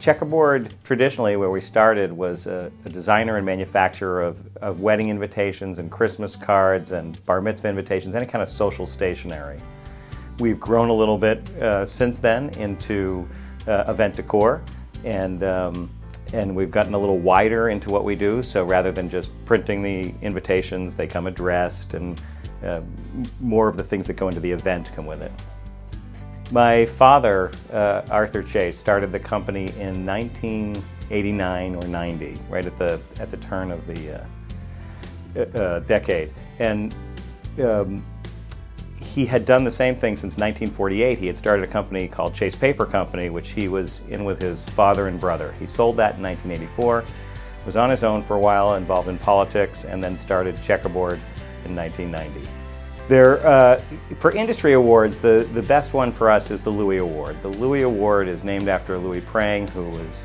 Checkerboard, traditionally, where we started, was a designer and manufacturer of wedding invitations and Christmas cards and bar mitzvah invitations, any kind of social stationery. We've grown a little bit since then into event decor, and we've gotten a little wider into what we do. So rather than just printing the invitations, they come addressed, and more of the things that go into the event come with it. My father, Arthur Chase, started the company in 1989 or 90, right at the turn of the decade, and he had done the same thing since 1948. He had started a company called Chase Paper Company, which he was in with his father and brother. He sold that in 1984, was on his own for a while, involved in politics, and then started Checkerboard in 1990. For industry awards, the best one for us is the Louis Award. The Louis Award is named after Louis Prang, who was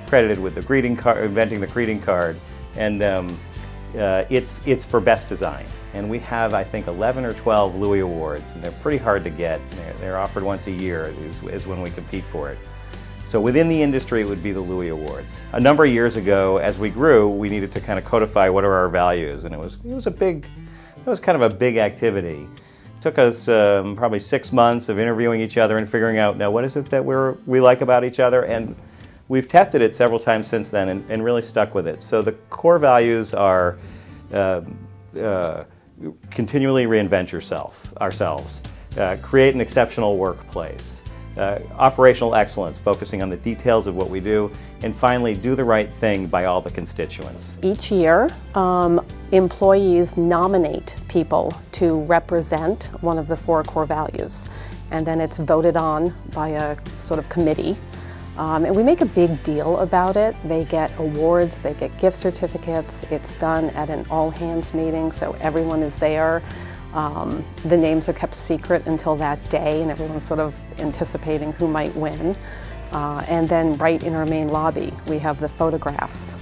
credited with the greeting card, inventing the greeting card, and it's for best design. And we have, I think, 11 or 12 Louis Awards, and they're pretty hard to get. They're offered once a year is when we compete for it. So within the industry, it would be the Louis Awards. A number of years ago, as we grew, we needed to kind of codify what are our values, and it was kind of a big activity. It took us probably 6 months of interviewing each other and figuring out, now what is it that we like about each other, and we've tested it several times since then and really stuck with it. So the core values are continually reinvent ourselves, create an exceptional workplace, operational excellence, focusing on the details of what we do, and finally, do the right thing by all the constituents. Each year, employees nominate people to represent one of the 4 core values, and then it's voted on by a sort of committee. And we make a big deal about it. They get awards, they get gift certificates. It's done at an all-hands meeting, so everyone is there. The names are kept secret until that day, and everyone's sort of anticipating who might win. And then right in our main lobby, we have the photographs.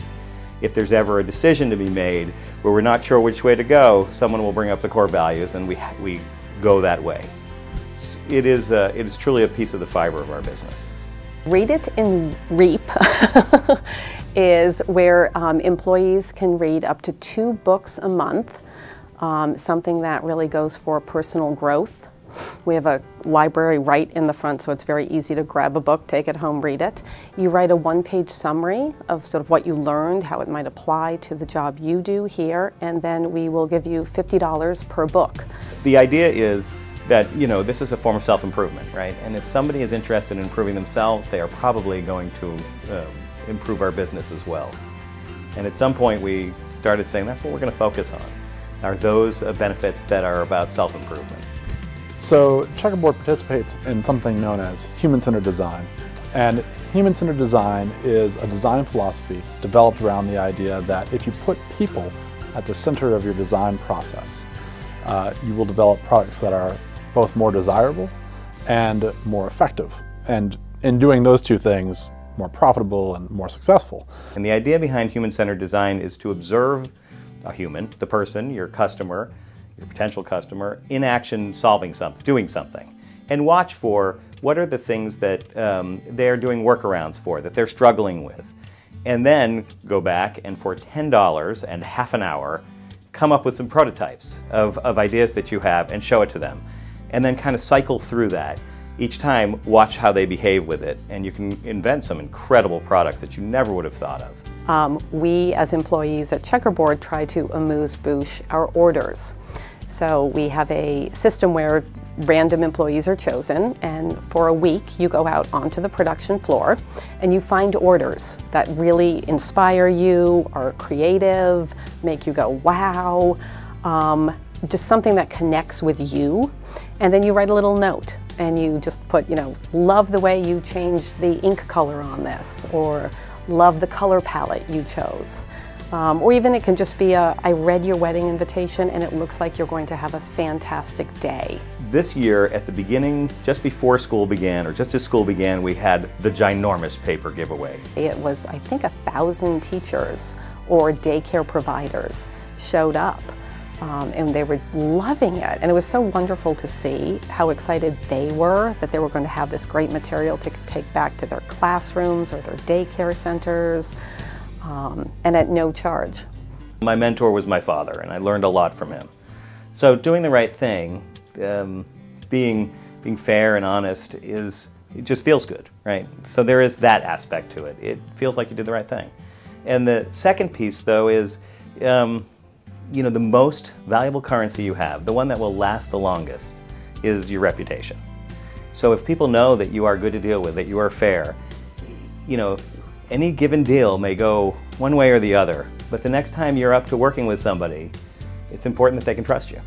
If there's ever a decision to be made where we're not sure which way to go, someone will bring up the core values, and we go that way. It is truly a piece of the fiber of our business. Read It and Reap is where employees can read up to 2 books a month, something that really goes for personal growth. We have a library right in the front, so it's very easy to grab a book, take it home, read it. You write a 1-page summary of sort of what you learned, how it might apply to the job you do here, and then we will give you $50 per book. The idea is that, you know, this is a form of self-improvement, right? And if somebody is interested in improving themselves, they are probably going to improve our business as well. And at some point we started saying that's what we're going to focus on, are those benefits that are about self-improvement. So Checkerboard participates in something known as human-centered design. And human-centered design is a design philosophy developed around the idea that if you put people at the center of your design process, you will develop products that are both more desirable and more effective, and in doing those 2 things, more profitable and more successful. And the idea behind human-centered design is to observe a human, the person, your customer, your potential customer, in action solving something, doing something, and watch for what are the things that they're doing workarounds for, that they're struggling with, and then go back and for $10 and half an hour, come up with some prototypes of ideas that you have and show it to them. And then kind of cycle through that. Each time, watch how they behave with it, and you can invent some incredible products that you never would have thought of. We, as employees at Checkerboard, try to amuse-bouche our orders. So we have a system where random employees are chosen, and for a week you go out onto the production floor and you find orders that really inspire you, are creative, make you go wow, just something that connects with you, and then you write a little note and you just put, you know, love the way you changed the ink color on this, or love the color palette you chose. Or even it can just be I read your wedding invitation and it looks like you're going to have a fantastic day. This year, at the beginning, just before school began, or just as school began, we had the ginormous paper giveaway. It was, I think, 1,000 teachers or daycare providers showed up. and they were loving it. And it was so wonderful to see how excited they were that they were going to have this great material to take back to their classrooms or their daycare centers, and at no charge. My mentor was my father, and I learned a lot from him. So doing the right thing, being fair and honest, it just feels good, right? So there is that aspect to it. It feels like you did the right thing. And the second piece, though, is you know, the most valuable currency you have, the one that will last the longest, is your reputation. So if people know that you are good to deal with, that you are fair, you know, any given deal may go one way or the other, but the next time you're up to working with somebody, it's important that they can trust you.